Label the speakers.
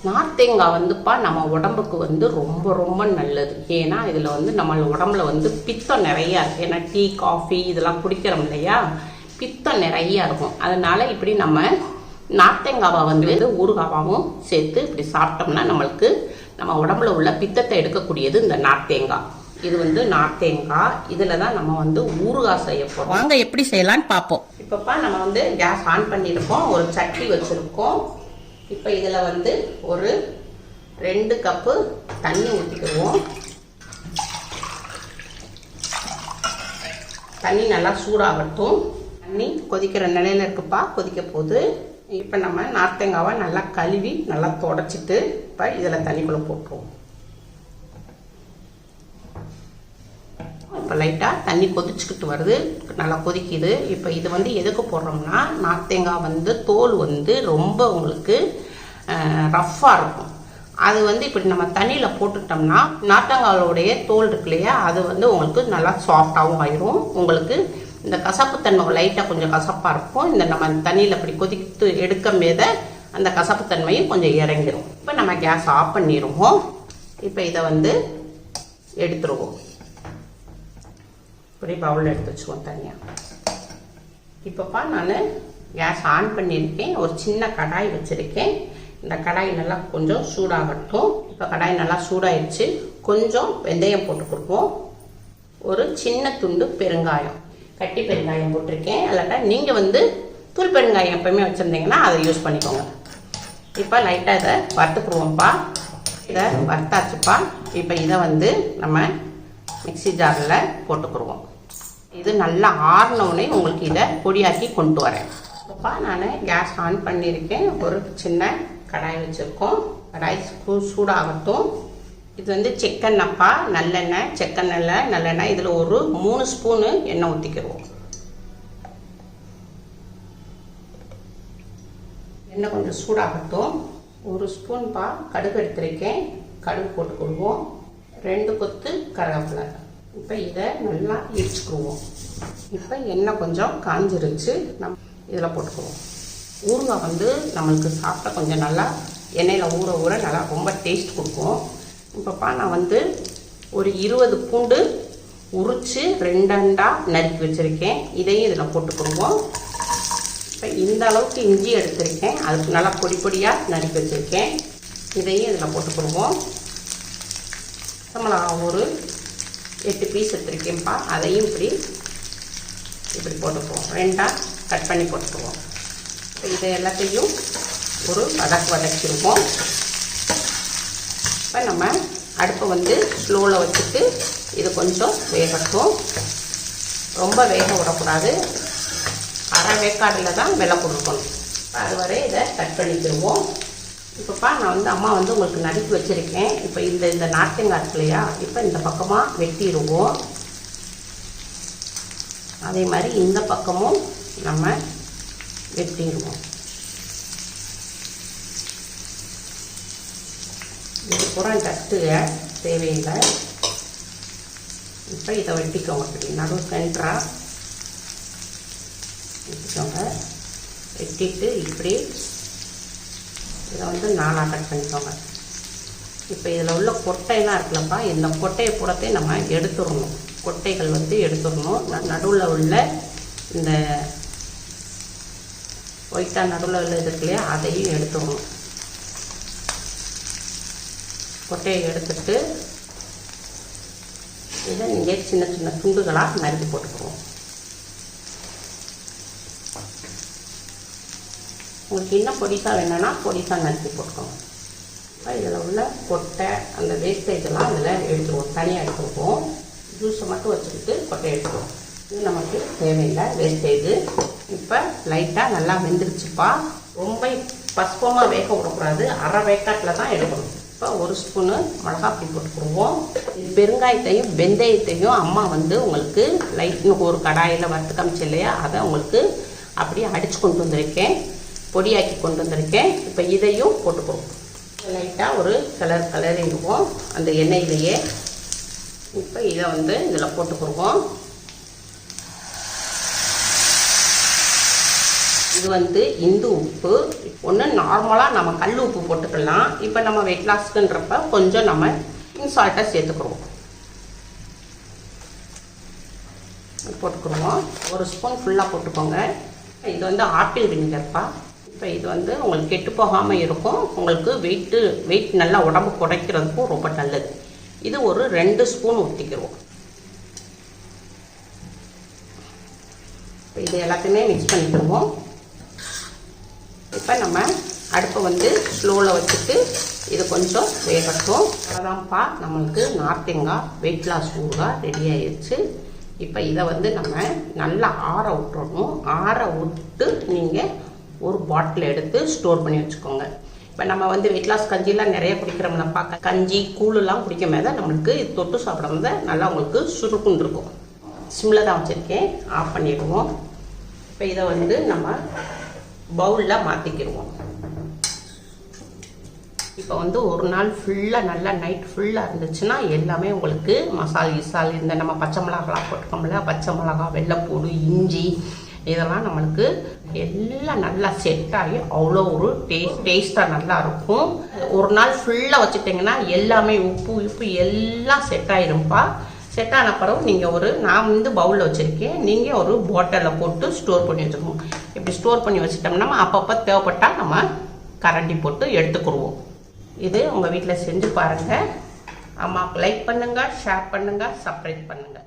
Speaker 1: நார்த்தங்காய் வந்துப்பா நம்ம உடம்புக்கு வந்து ரொம்ப ரொம்ப நல்லது. ஏன்னா இதில் வந்து நம்ம உடம்புல வந்து பித்தம் நிறையா இருக்குது. ஏன்னா டீ காஃபி இதெல்லாம் குடிக்கிறோம் இல்லையா, பித்தம் நிறையா இருக்கும். அதனால இப்படி நம்ம நார்த்தங்காவை வந்து ஊறுகாவும் சேர்த்து இப்படி சாப்பிட்டோம்னா நம்மளுக்கு நம்ம உடம்புல உள்ள பித்தத்தை எடுக்கக்கூடியது இந்த நார்த்தங்காய். இது வந்து நார்த்தங்காய். இதில் தான் நம்ம வந்து ஊறுகாய் செய்ய போகிறோம். வாங்க எப்படி செய்யலான்னு பார்ப்போம். இப்போப்பா நம்ம வந்து கேஸ் ஆன் பண்ணியிருக்கோம், ஒரு சட்டி வச்சுருக்கோம். இப்போ இதில் வந்து ஒரு 2 கப்பு தண்ணி ஊற்றிக்குவோம். தண்ணி நல்லா சூடாகட்டும். தண்ணி கொதிக்கிற நிலையில் இருக்குப்பா, கொதிக்க போகுது. இப்போ நம்ம நார்த்தங்காவை நல்லா கழுவி நல்லா தொடச்சிட்டு இப்போ இதில் தண்ணிக்குள்ளே போட்டுருவோம். இப்போ லைட்டாக தண்ணி கொதிச்சுக்கிட்டு வருது, நல்லா கொதிக்குது. இப்போ இது வந்து எதுக்கு போடுறோம்னா, நார்த்தங்காய் வந்து தோல் வந்து ரொம்ப உங்களுக்கு ரஃப்பாக இருக்கும். அது வந்து இப்படி நம்ம தண்ணியில் போட்டுட்டோம்னா நார்த்தங்காயோடைய தோல் இருக்கு இல்லையா, அது வந்து உங்களுக்கு நல்லா சாஃப்டாகவும் ஆயிரும். உங்களுக்கு இந்த கசப்புத்தன்மை லைட்டாக கொஞ்சம் கசப்பாக இருக்கும். இந்த நம்ம தண்ணியில் இப்படி கொதித்து எடுக்கும் போது அந்த கசப்புத்தன்மையும் கொஞ்சம் இறங்கிடும். இப்போ நம்ம கேஸ் ஆஃப் பண்ணிடுவோம். இப்போ இதை வந்து எடுத்துருவோம். இப்படி பவுலில் எடுத்து வச்சுக்குவோம் தனியாக. இப்போப்பா நான் கேஸ் ஆன் பண்ணியிருக்கேன், ஒரு சின்ன கடாய் வச்சுருக்கேன். இந்த கடாய் நல்லா கொஞ்சம் சூடாகட்டும். இப்போ கடாய் நல்லா சூடாயிடுச்சு. கொஞ்சம் வெந்தயம் போட்டுக்கிடுவோம். ஒரு சின்ன துண்டு பெருங்காயம், கட்டி பெருங்காயம் போட்டிருக்கேன். இல்லாட்டா நீங்கள் வந்து தூள் பெருங்காயம் எப்பவுமே வச்சுருந்தீங்கன்னா அதை யூஸ் பண்ணிக்கோங்க. இப்போ லைட்டாக இதை வறுத்துக்குருவோம்ப்பா. இதை வறுத்தாச்சுப்பா. இப்போ இதை வந்து நம்ம மிக்சி ஜாரில் போட்டுக்குருவோம். இது நல்லா ஆறினவுடனே உங்களுக்கு இதை பொடியாக்கி கொண்டு வரேன். அப்பா நான் கேஸ் ஆன் பண்ணியிருக்கேன். ஒரு சின்ன கடாய் வச்சுருக்கோம். கடாய் சூடாகட்டும். இது வந்து செக்கெண்ணெய்ப்பா, நல்லெண்ணெய், செக்கெண்ணெய் நல்லெண்ணெய். இதில் ஒரு 3 ஸ்பூனு எண்ணெய் ஊற்றிக்கிடுவோம். எண்ணெய் கொஞ்சம் சூடாகட்டும். 1 ஸ்பூன்பா கடுகு எடுத்துருக்கேன், கடுகு போட்டுக்கிடுவோம். 2 கொத்து கருவேப்பிலை. இப்போ இதை நல்லா இடிச்சுக்குருவோம். இப்போ எண்ணெய் கொஞ்சம் காஞ்சிருச்சு, நம்ம இதில் போட்டுக்குவோம். ஊறுகாய் வந்து நம்மளுக்கு சாப்பிட்டா கொஞ்சம் நல்லா எண்ணெயில் ஊற ஊற நல்லா ரொம்ப டேஸ்ட் கொடுக்கும். இப்போப்பா நான் வந்து ஒரு 20 பூண்டு உரித்து 2 நறுக்கி வச்சுருக்கேன். இதையும் இதில் போட்டுக்கிடுவோம். இப்போ இந்த அளவுக்கு இஞ்சி எடுத்திருக்கேன், அதுக்கு நல்லா பொடி பொடியாக நறுக்கி வச்சுருக்கேன். இதையும் இதில் போட்டுக்கிடுவோம். நம்மளா ஒரு 8 பீஸ் எடுத்துருக்கேன்ப்பா, அதையும் இப்படி போட்டுக்குவோம். 2 கட் பண்ணி போட்டுக்குவோம். இப்போ இதை எல்லாத்தையும் ஒரு வதக்கிடுவோம். இப்போ நம்ம அடுப்பை வந்து ஸ்லோவில் வச்சுட்டு இது கொஞ்சம் வேகட்டும். ரொம்ப வேக விடக்கூடாது, அரை வேக்காடில் தான் வெள்ளை கொடுக்கணும். இப்போ அது வரை இதை கட் பண்ணிக்கிடுவோம். இப்போப்பா நான் வந்து அம்மா வந்து உங்களுக்கு நறுக்கி வச்சுருக்கேன். இப்போ இந்த நார்த்தங்காய் இருக்கு இல்லையா, இப்போ இந்த பக்கமாக வெட்டிடுவோம். அதே மாதிரி இந்த பக்கமும் நம்ம வெட்டிடுவோம். இது பூரா டஸ்ட்டுக தேவையில்லை. இப்போ இதை வெட்டிக்கோங்க. இப்படி நடுவு சென்டராக வெட்டிக்கோங்க. வெட்டிட்டு இப்படி இதை வந்து 4 கட் பண்ணிக்கோங்க. இப்போ இதில் உள்ள கொட்டையெல்லாம் இருக்குல்லப்பா, இந்த கொட்டையை பூரத்தை நம்ம எடுத்துடணும். கொட்டைகள் வந்து எடுத்துடணும். நடுவில் உள்ள இந்த ஒயிட்டாக நடுவில் உள்ள இருக்கு இல்லையா, அதையும் எடுத்துடணும். கொட்டையை எடுத்துட்டு இதை நீங்கள் சின்ன சின்ன துண்டுகளாக நறுக்கி போட்டுக்குவோம். உங்களுக்கு இன்னும் பொடிசாக வேணும்னா பொடிசாக நறுக்கி போட்டுக்கோங்க. இப்போ இதில் உள்ள கொட்டை அந்த வேஸ்டேஜெல்லாம் இதில் எடுத்துருவோம், தனியாக எடுத்துருவோம். ஜூஸை மட்டும் வச்சுக்கிட்டு கொட்டை எடுத்துருவோம். இது நமக்கு தேவையில்லை வேஸ்டேஜு. இப்போ லைட்டாக நல்லா வெந்துருச்சுப்பா. ரொம்ப பசுப்பமாக வேக விடக்கூடாது, அரை வேக்காட்டில் தான் எடுக்கணும். இப்போ 1 ஸ்பூனு மிளகாப்பொடி போட்டுக்கிடுவோம். இது பெருங்காயத்தையும் வெந்தயத்தையும் அம்மா வந்து உங்களுக்கு ஒரு கடாயில் வறுத்து காமிச்சு இல்லையா, அதை உங்களுக்கு அப்படியே அடித்து கொண்டு வந்திருக்கேன், பொடியாக்கி கொண்டு வந்திருக்கேன். இப்போ இதையும் போட்டுக்குவோம். லைட்டாக ஒரு கலரிடுவோம் அந்த எண்ணெயிலேயே. இப்போ இதை வந்து இதில் போட்டுக்குருவோம். இது வந்து இந்து உப்பு. ஒன்று நார்மலாக நம்ம கல் உப்பு போட்டுக்கலாம். இப்போ நம்ம வெயிட் லாஸ்க்குன்றப்ப கொஞ்சம் நம்ம சால்ட்டை சேர்த்துக்குருவோம். போட்டுக்குருவோம். ஒரு ஸ்பூன் ஃபுல்லாக போட்டுக்கோங்க. இது வந்து ஆப்பிள் வினிகர்ப்பா. இப்போ இது வந்து உங்களுக்கு கெட்டு போகாமல் இருக்கும். உங்களுக்கு வெயிட் நல்லா உடம்பு குறைக்கிறதுக்கும் ரொம்ப நல்லது. இது ஒரு 2 ஸ்பூன் ஊற்றிக்கிடுவோம். இது எல்லாத்தையுமே மிக்ஸ் பண்ணிக்கிடுவோம். இப்போ நம்ம அடுப்பை வந்து ஸ்லோவில் வச்சுட்டு இது கொஞ்சம் வேகட்டும். அவ்வளோதான்ப்பா, நம்மளுக்கு நார்த்தங்காய் வெயிட் லாஸ் ஊறுகாய் ரெடி ஆயிடுச்சு. இப்போ இதை வந்து நம்ம நல்லா ஆற விட்டுறணும். ஆற விட்டு நீங்கள் ஒரு பாட்டில் எடுத்து ஸ்டோர் பண்ணி வச்சுக்கோங்க. இப்போ நம்ம வந்து வெயிட் லாஸ் கஞ்சிலாம் நிறைய குடிக்கிறோம்னாப்பா. கஞ்சி கூழுலாம் குடிக்கும் போது நம்மளுக்கு இது தொட்டு சாப்பிடும்போது நல்லா உங்களுக்கு சுருக்குன்னு இருக்கும். சிம்மில் தான் வச்சுருக்கேன். ஆஃப் பண்ணிடுவோம். இப்போ இதை வந்து நம்ம பவுலில் மாற்றிக்கிடுவோம். இப்போ வந்து ஒரு நாள் ஃபுல்லாக நல்லா நைட் ஃபுல்லாக இருந்துச்சுன்னா எல்லாமே உங்களுக்கு மசால் இந்த நம்ம பச்சை மிளகாலாம் போட்டுக்கோம்ல, பச்சை மிளகா, வெள்ளைப்பூடு, இஞ்சி இதெல்லாம் நம்மளுக்கு எல்லாம் நல்லா செட் ஆகி அவ்வளோ ஒரு டேஸ்ட்டாக நல்லா இருக்கும். ஒரு நாள் ஃபுல்லாக வச்சுட்டிங்கன்னா எல்லாமே உப்பு எல்லாம் செட் ஆகிரும்ப்பா. செட் ஆன பிறகு நீங்கள் நான் வந்து பவுலில் வச்சுருக்கேன். நீங்கள் ஒரு பாட்டிலில் போட்டு ஸ்டோர் பண்ணி வச்சுக்கணும். இப்படி ஸ்டோர் பண்ணி வச்சுட்டோம்னா அப்பப்போ தேவைப்பட்டால் நம்ம கரண்டி போட்டு எடுத்துக்கிடுவோம். இது உங்கள் வீட்டில் செஞ்சு பாருங்கள். அம்மாவுக்கு லைக் பண்ணுங்கள், ஷேர் பண்ணுங்கள், சப்ஸ்கிரைப் பண்ணுங்கள்.